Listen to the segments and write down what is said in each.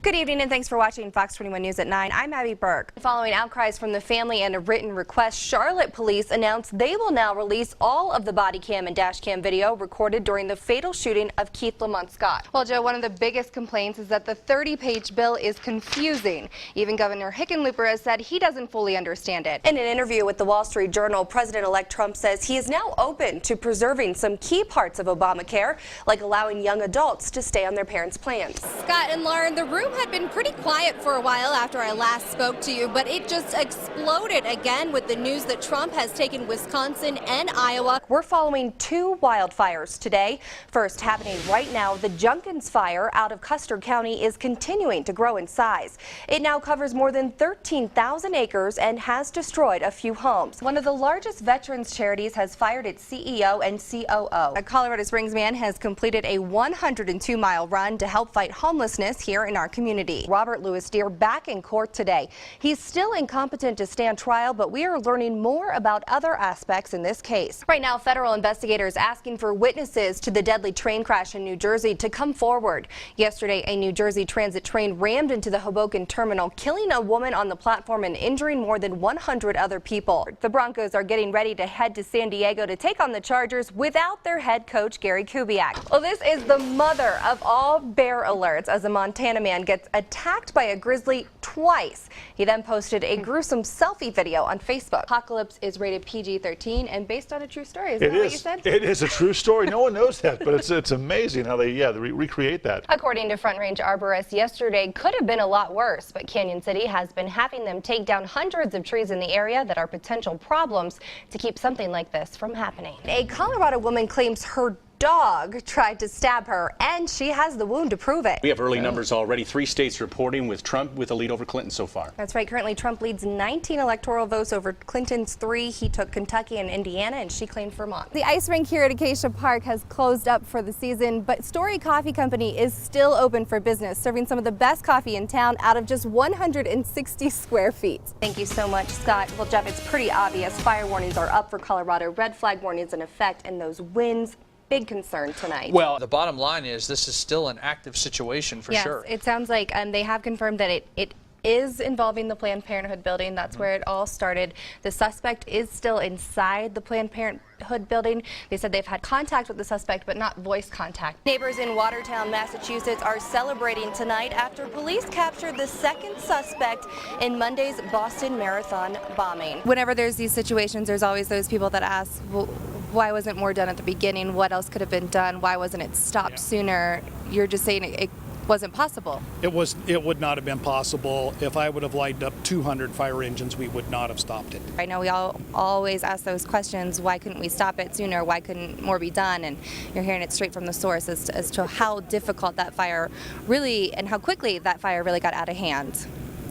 Good evening and thanks for watching Fox 21 News at 9. I'm Abbie Burke. Following outcries from the family and a written request, Charlotte police announced they will now release all of the body cam and dash cam video recorded during the fatal shooting of Keith Lamont Scott. Well, Joe, one of the biggest complaints is that the 30-page bill is confusing. Even Governor Hickenlooper has said he doesn't fully understand it. In an interview with the Wall Street Journal, President-elect Trump says he is now open to preserving some key parts of Obamacare, like allowing young adults to stay on their parents' plans. Scott and Lauren, the room had been pretty quiet for a while after I last spoke to you, but it just exploded again with the news that Trump has taken Wisconsin and Iowa. We're following two wildfires today. First happening right now, the Junkins fire out of Custer County is continuing to grow in size. It now covers more than 13,000 acres and has destroyed a few homes. One of the largest veterans charities has fired its CEO and COO. A Colorado Springs man has completed a 102-mile run to help fight homelessness here in our community. Robert Louis Deere back in court today. He's still incompetent to stand trial, but we are learning more about other aspects in this case. Right now, federal investigators asking for witnesses to the deadly train crash in New Jersey to come forward. Yesterday, a New Jersey transit train rammed into the Hoboken terminal, killing a woman on the platform and injuring more than 100 other people. The Broncos are getting ready to head to San Diego to take on the Chargers without their head coach, Gary Kubiak. Well, this is the mother of all bear alerts as a Montana man gets attacked by a grizzly twice. He then posted a gruesome selfie video on Facebook. Apocalypse is rated PG-13 and based on a true story. Is that what you said? It is a true story. No one knows that, but it's amazing how they recreate that. According to Front Range arborists, yesterday could have been a lot worse, but Canyon City has been having them take down hundreds of trees in the area that are potential problems to keep something like this from happening. A Colorado woman claims her dog tried to stab her, and she has the wound to prove it. We have early numbers already. 3 states reporting, with Trump with a lead over Clinton so far. That's right. Currently, Trump leads 19 electoral votes over Clinton's 3. He took Kentucky and Indiana, and she claimed Vermont. The ice rink here at Acacia Park has closed up for the season, but Story Coffee Company is still open for business, serving some of the best coffee in town out of just 160 square feet. Thank you so much, Scott. Well, Jeff, it's pretty obvious. Fire warnings are up for Colorado. Red flag warnings in effect, and those winds, big concern tonight. Well, the bottom line is this is still an active situation for sure. Yes, it sounds like they have confirmed that it is involving the Planned Parenthood building. That's where it all started. The suspect is still inside the Planned Parenthood building. They said they've had contact with the suspect, but not voice contact. Neighbors in Watertown, Massachusetts are celebrating tonight after police captured the second suspect in Monday's Boston Marathon bombing. Whenever there's these situations, there's always those people that ask, well, why wasn't more done at the beginning? What else could have been done? Why wasn't it stopped sooner? You're just saying it wasn't possible. It would not have been possible. If I would have lined up 200 fire engines, we would not have stopped it. I know we all always ask those questions. Why couldn't we stop it sooner? Why couldn't more be done? And you're hearing it straight from the source as to how difficult that fire really, and how quickly that fire really got out of hand.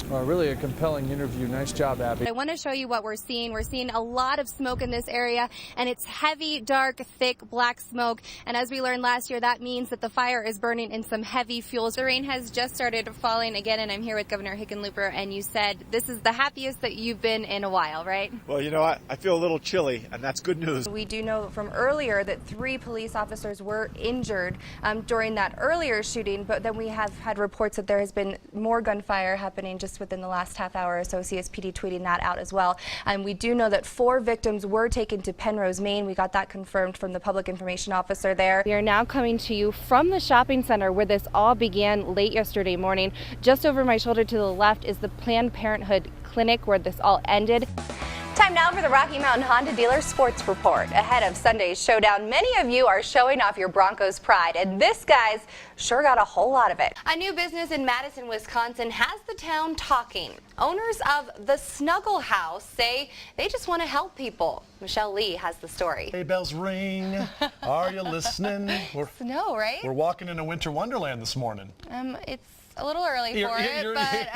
Really a compelling interview. Nice job, Abbie. I want to show you what we're seeing. We're seeing a lot of smoke in this area, and it's heavy, dark, thick, black smoke. And as we learned last year, that means that the fire is burning in some heavy fuels. The rain has just started falling again, and I'm here with Governor Hickenlooper, and you said this is the happiest that you've been in a while, right? Well, you know, I feel a little chilly, and that's good news. We do know from earlier that 3 police officers were injured during that earlier shooting, but then we have had reports that there has been more gunfire happening just within the last half hour or so. CSPD tweeting that out as well. And we do know that 4 victims were taken to Penrose, Maine. We got that confirmed from the public information officer there. We are now coming to you from the shopping center where this all began late yesterday morning. Just over my shoulder to the left is the Planned Parenthood clinic where this all ended. Time now for the Rocky Mountain Honda Dealer Sports Report. Ahead of Sunday's showdown, many of you are showing off your Broncos pride, and this guy's sure got a whole lot of it. A new business in Madison, Wisconsin has the town talking. Owners of the Snuggle House say they just want to help people. Michelle Lee has the story. Hey, bells ring. Are you listening? Snow, right? We're walking in a winter wonderland this morning. It's a little early for it, but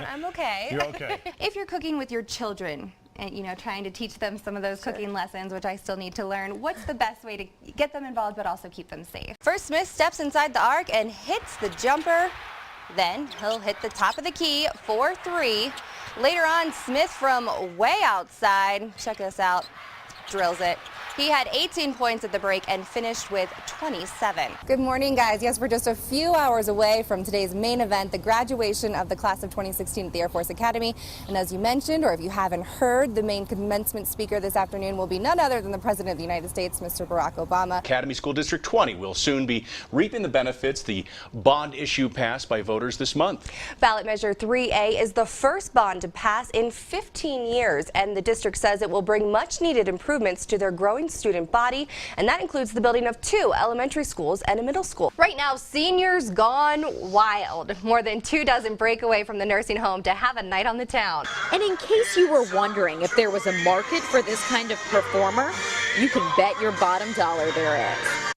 I'm okay. You're okay. If you're cooking with your children, and trying to teach them some of those cooking lessons, which I still need to learn, what's the best way to get them involved but also keep them safe? First, Smith steps inside the arc and hits the jumper. Then he'll hit the top of the key for 3. Later on, Smith from way outside, check this out, drills it. He had 18 points at the break and finished with 27. Good morning, guys. Yes, we're just a few hours away from today's main event, the graduation of the class of 2016 at the Air Force Academy. And as you mentioned, or if you haven't heard, the main commencement speaker this afternoon will be none other than the President of the United States, Mr. Barack Obama. Academy School District 20 will soon be reaping the benefits the bond issue passed by voters this month. Ballot Measure 3A is the first bond to pass in 15 years, and the district says it will bring much needed improvements to their growing student body, and that includes the building of 2 elementary schools and a middle school. Right now, seniors gone wild. More than 24 break away from the nursing home to have a night on the town. And in case you were wondering if there was a market for this kind of performer, you can bet your bottom dollar there is.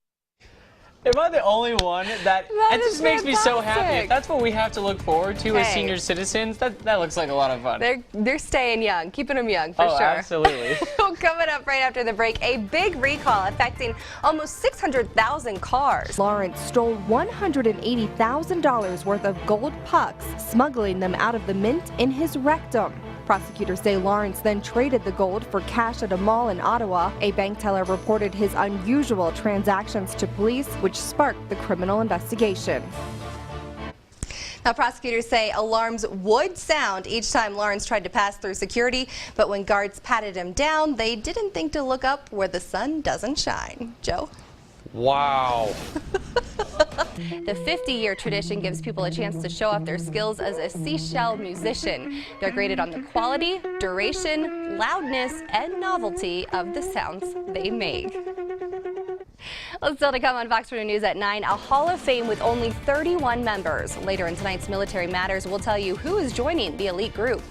Am I the only one that it just makes me so happy? fantastic. If that's what we have to look forward to as Hey. senior citizens, that looks like a lot of fun. They're staying young, keeping them young for Oh, sure. absolutely. Coming up right after the break, a big recall affecting almost 600,000 cars. Lawrence stole $180,000 worth of gold pucks, smuggling them out of the mint in his rectum. Prosecutors say Lawrence then traded the gold for cash at a mall in Ottawa. A bank teller reported his unusual transactions to police, which sparked the criminal investigation. Now, prosecutors say alarms would sound each time Lawrence tried to pass through security, but when guards patted him down, they didn't think to look up where the sun doesn't shine. Joe? Wow. The 50-year tradition gives people a chance to show off their skills as a seashell musician. They're graded on the quality, duration, loudness, and novelty of the sounds they make. Well, still to come on Fox 40 News at 9, a Hall of Fame with only 31 members. Later in tonight's Military Matters, we'll tell you who is joining the elite group.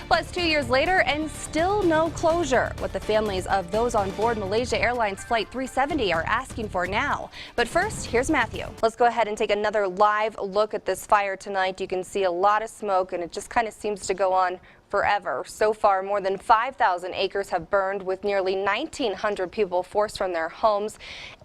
Plus, 2 years later and still no closure. What the families of those on board Malaysia Airlines Flight 370 are asking for now. But first, here's Matthew. Let's go ahead and take another live look at this fire tonight. You can see a lot of smoke, and it just kind of seems to go on forever. So far, more than 5,000 acres have burned, with nearly 1,900 people forced from their homes.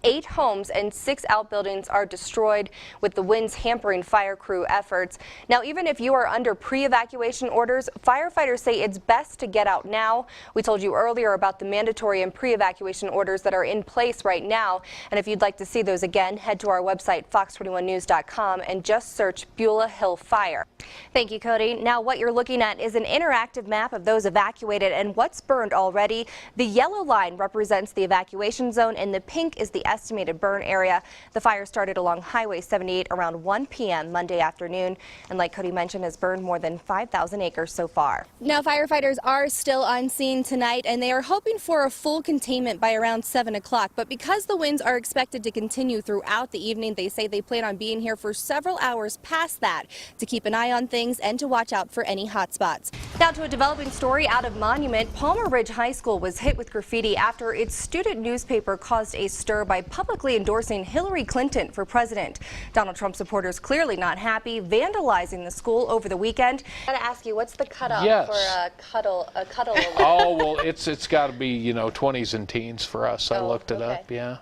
8 homes and 6 outbuildings are destroyed, with the winds hampering fire crew efforts. Now, even if you are under pre-evacuation orders, firefighters say it's best to get out now. We told you earlier about the mandatory and pre-evacuation orders that are in place right now. And if you'd like to see those again, head to our website, fox21news.com, and just search Beulah Hill Fire. Thank you, Cody. Now, what you're looking at is an interactive map of those evacuated and what's burned already. The yellow line represents the evacuation zone, and the pink is the estimated burn area. The fire started along Highway 78 around 1 p.m. Monday afternoon, and like Cody mentioned, has burned more than 5,000 acres so far. Now, firefighters are still on scene tonight, and they are hoping for a full containment by around 7 o'clock. But because the winds are expected to continue throughout the evening, they say they plan on being here for several hours past that to keep an eye on things and to watch out for any hot spots. Now to a developing story out of Monument. Palmer Ridge High School was hit with graffiti after its student newspaper caused a stir by publicly endorsing Hillary Clinton for president. Donald Trump supporters clearly not happy, vandalizing the school over the weekend. I gotta ask you, what's the cutoff for a cuddle alert? Oh, well, it's got to be, 20s and teens for us. I looked it up, yeah.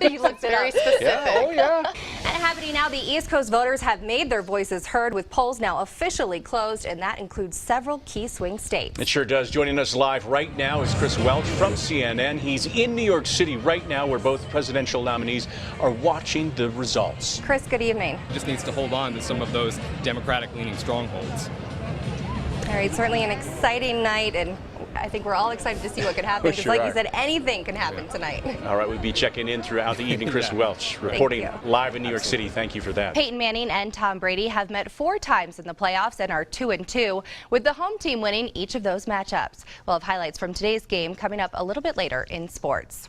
You looked very specific. Yeah, oh yeah. And happening now, the East Coast voters have made their voices heard, with polls now officially closed, and that includes several key swing states. It sure does. Joining us live right now is Chris Welch from CNN. He's in New York City right now, where both presidential nominees are watching the results. Chris, good evening. Just needs to hold on to some of those Democratic-leaning strongholds. All right, certainly an exciting night, and I think we're all excited to see what could happen, because like you said, anything can happen tonight. All right, we'll be checking in throughout the evening. Chris Welch reporting live in New York City. Thank you for that. Peyton Manning and Tom Brady have met 4 times in the playoffs and are 2-2, with the home team winning each of those matchups. We'll have highlights from today's game coming up a little bit later in sports.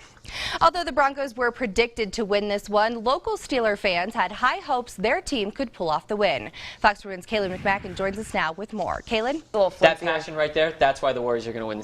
Although the Broncos were predicted to win this one, local Steeler fans had high hopes their team could pull off the win. Fox 41's Kaylin McMacken joins us now with more. Kaylin? That passion right there, that's why the Warriors are going to win the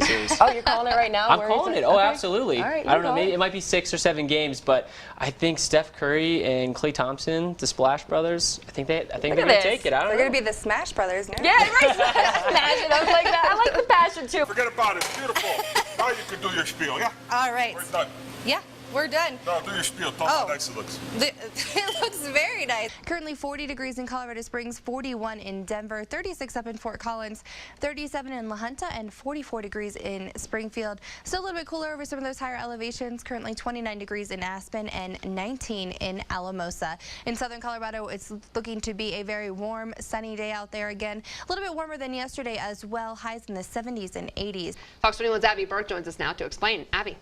series. Oh, you're calling it right now? I'm calling it. Oh, okay. Absolutely. All right, I don't know. Maybe it might be 6 or 7 games, but I think Steph Curry and Klay Thompson, the Splash Brothers, I think they're going to take it. I don't know. They're going to be the Smash Brothers now. Yeah, right. Smash it. I was like that. I like the passion too. Forget about it. Beautiful. Now you can do your spiel, yeah? All right. We're done. Yeah. we're done. No, do your spiel. Tell me how nice it looks. It looks very nice. Currently 40 degrees in Colorado Springs, 41 in Denver, 36 up in Fort Collins, 37 in La Junta, and 44 degrees in Springfield. Still a little bit cooler over some of those higher elevations. Currently 29 degrees in Aspen and 19 in Alamosa. In southern Colorado, it's looking to be a very warm, sunny day out there again. A little bit warmer than yesterday as well. Highs in the 70s and 80s. Fox 21's Abbie Burke joins us now to explain. Abbie.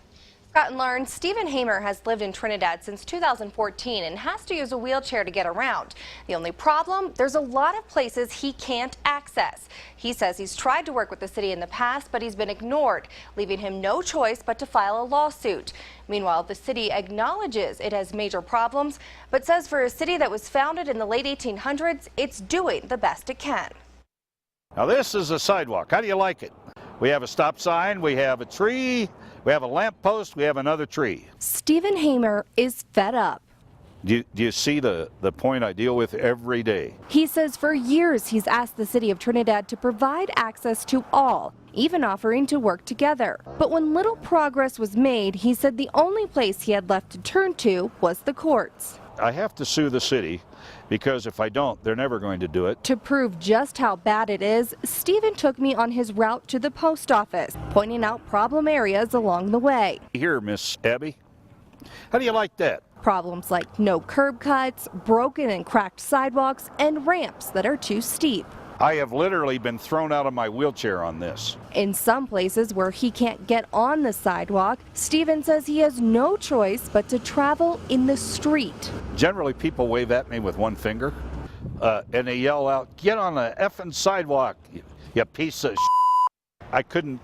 Scott and Lauren, Stephen Hamer has lived in Trinidad since 2014 and has to use a wheelchair to get around. The only problem, there's a lot of places he can't access. He says he's tried to work with the city in the past, but he's been ignored, leaving him no choice but to file a lawsuit. Meanwhile, the city acknowledges it has major problems, but says for a city that was founded in the late 1800s, it's doing the best it can. Now this is a sidewalk. How do you like it? We have a stop sign, we have a tree, we have a lamp post, we have another tree. Stephen Hamer is fed up. Do you see the point I deal with every day? He says for years he's asked the city of Trinidad to provide access to all, even offering to work together. But when little progress was made, he said the only place he had left to turn to was the courts. I have to sue the city because if I don't, they're never going to do it. To prove just how bad it is, Stephen took me on his route to the post office, pointing out problem areas along the way. Here, Miss Abbie, how do you like that? Problems like no curb cuts, broken and cracked sidewalks, and ramps that are too steep. I have literally been thrown out of my wheelchair on this. In some places where he can't get on the sidewalk, Stephen says he has no choice but to travel in the street. Generally, people wave at me with one finger, and they yell out, "Get on the effing sidewalk, you piece of shit." I couldn't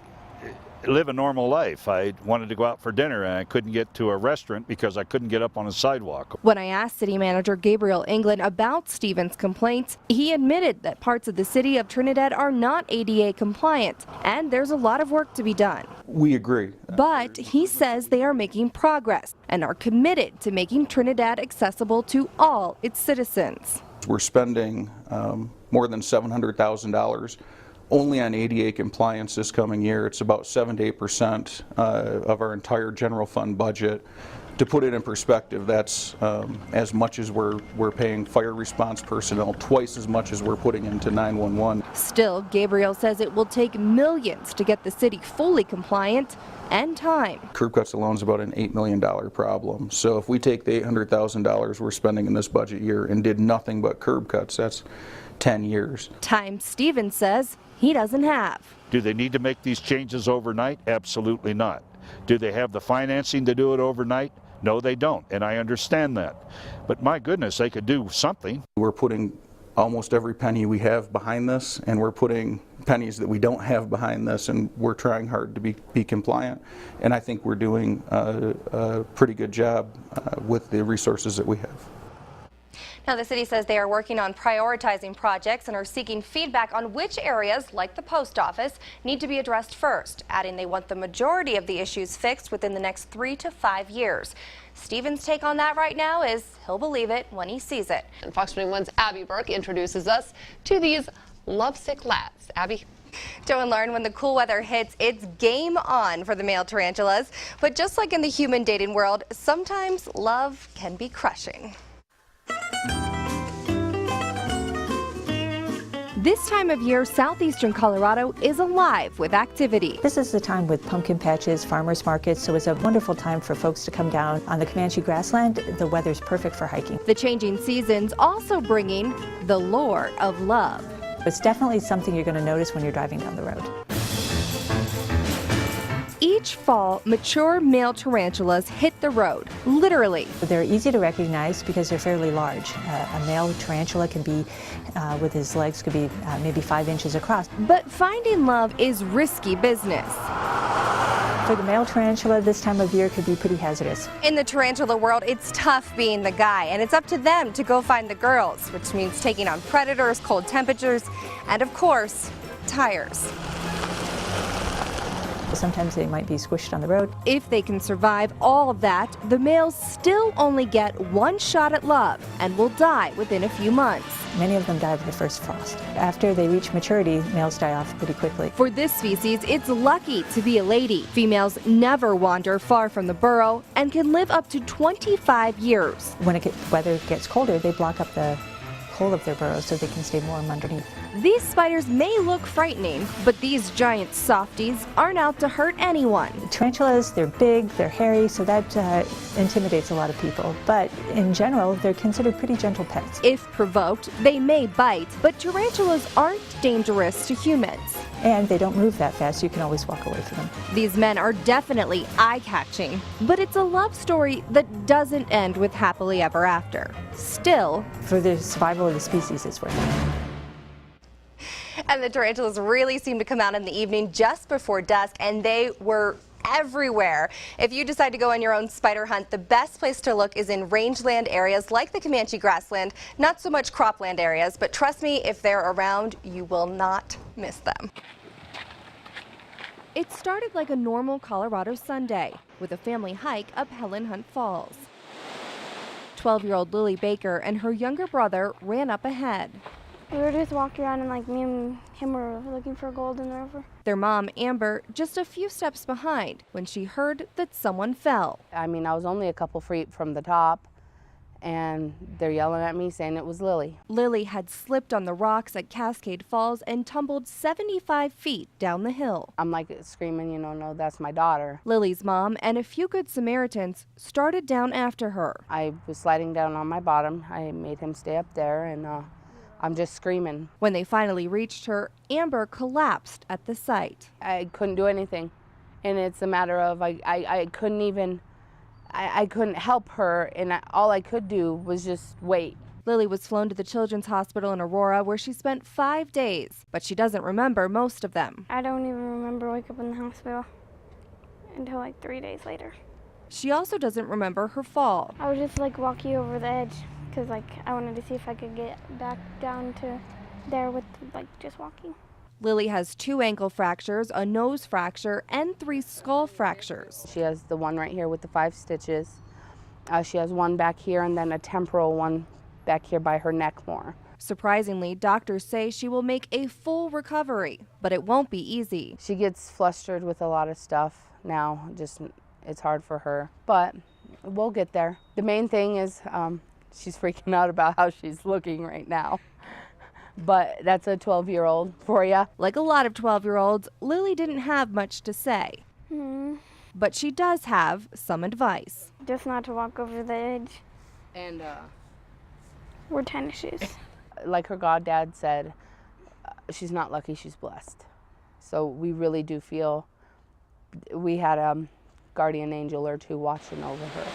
live a normal life. I wanted to go out for dinner and I couldn't get to a restaurant because I couldn't get up on a sidewalk. When I asked City Manager Gabriel England about Stephen's complaints, he admitted that parts of the city of Trinidad are not ADA compliant and there's a lot of work to be done. We agree. But he says they are making progress and are committed to making Trinidad accessible to all its citizens. We're spending more than $700,000 only on ADA compliance this coming year. It's about 7 to 8% of our entire general fund budget. To put it in perspective, that's as much as we're paying fire response personnel, twice as much as we're putting into 911. Still, Gabriel says it will take millions to get the city fully compliant and time. Curb cuts alone is about an $8 million problem. So if we take the $800,000 we're spending in this budget year and did nothing but curb cuts, that's 10 years. Time Stephen says he doesn't have. Do they need to make these changes overnight? Absolutely not. Do they have the financing to do it overnight? No, they don't, and I understand that. But my goodness, they could do something. We're putting almost every penny we have behind this, and we're putting pennies that we don't have behind this, and we're trying hard to be compliant. And I think we're doing a pretty good job with the resources that we have. Now, the city says they are working on prioritizing projects and are seeking feedback on which areas, like the post office, need to be addressed first, adding they want the majority of the issues fixed within the next 3 to 5 years. Stephen's take on that right now is he'll believe it when he sees it. And Fox 21's Abbie Burke introduces us to these lovesick lads. Abbie? Joe and Lauren, when the cool weather hits, it's game on for the male tarantulas. But just like in the human dating world, sometimes love can be crushing. This time of year, southeastern Colorado is alive with activity. This is the time with pumpkin patches, farmers markets, so it's a wonderful time for folks to come down on the Comanche grassland. The weather's perfect for hiking. The changing seasons also bringing the lure of love. It's definitely something you're going to notice when you're driving down the road. Each fall, mature male tarantulas hit the road, literally. They're easy to recognize because they're fairly large. A male tarantula can be, with his legs, could be maybe 5 inches across. But finding love is risky business. For the male tarantula, this time of year could be pretty hazardous. In the tarantula world, it's tough being the guy, and it's up to them to go find the girls, which means taking on predators, cold temperatures, and of course, tires. sometimes they might be squished on the road. If they can survive all of that, the males still only get one shot at love and will die within a few months. Many of them die with the first frost. After they reach maturity, males die off pretty quickly. For this species, it's lucky to be a lady. Females never wander far from the burrow and can live up to 25 years. When weather gets colder, they block up the hole of their burrows so they can stay warm underneath. These spiders may look frightening, but these giant softies aren't out to hurt anyone. Tarantulas, they're big, they're hairy, so that intimidates a lot of people. But in general, they're considered pretty gentle pets. If provoked, they may bite, but tarantulas aren't dangerous to humans. And they don't move that fast, you can always walk away from them. These men are definitely eye-catching, but it's a love story that doesn't end with happily ever after. Still, for the survival of the species, it's worth it. And the tarantulas really seem to come out in the evening just before dusk, and they were everywhere. If you decide to go on your own spider hunt, the best place to look is in rangeland areas like the Comanche grassland, not so much cropland areas, but trust me, if they're around, you will not miss them. It started like a normal Colorado Sunday with a family hike up Helen Hunt Falls. 12-year-old Lily Baker and her younger brother ran up ahead. We were just walking around and me and him were looking for gold in the river. Their mom, Amber, just a few steps behind when she heard that someone fell. I mean, I was only a couple feet from the top, and they're yelling at me saying it was Lily. Lily had slipped on the rocks at Cascade Falls and tumbled 75 feet down the hill. I'm screaming, no, that's my daughter. Lily's mom and a few good Samaritans started down after her. I was sliding down on my bottom. I made him stay up there, and I'm just screaming. When they finally reached her, Amber collapsed at the site. I couldn't do anything, and it's a matter of I couldn't even, I couldn't help her, and all I could do was just wait. Lily was flown to the Children's Hospital in Aurora, where she spent 5 days, but she doesn't remember most of them. I don't even remember waking up in the hospital until 3 days later. She also doesn't remember her fall. I was just walking over the edge, because I wanted to see if I could get back down to there with just walking. Lily has 2 ankle fractures, a nose fracture, and 3 skull fractures. She has the one right here with the 5 stitches. She has one back here and then a temporal one back here by her neck more. Surprisingly, doctors say she will make a full recovery, but it won't be easy. She gets flustered with a lot of stuff now, it's hard for her, but we'll get there. The main thing is she's freaking out about how she's looking right now. But that's a 12-year-old for you. Like a lot of 12-year-olds, Lily didn't have much to say. But she does have some advice. Just not to walk over the edge. And wear tennis shoes. Like her goddad said, she's not lucky, she's blessed. So we really do feel we had a guardian angel or two watching over her.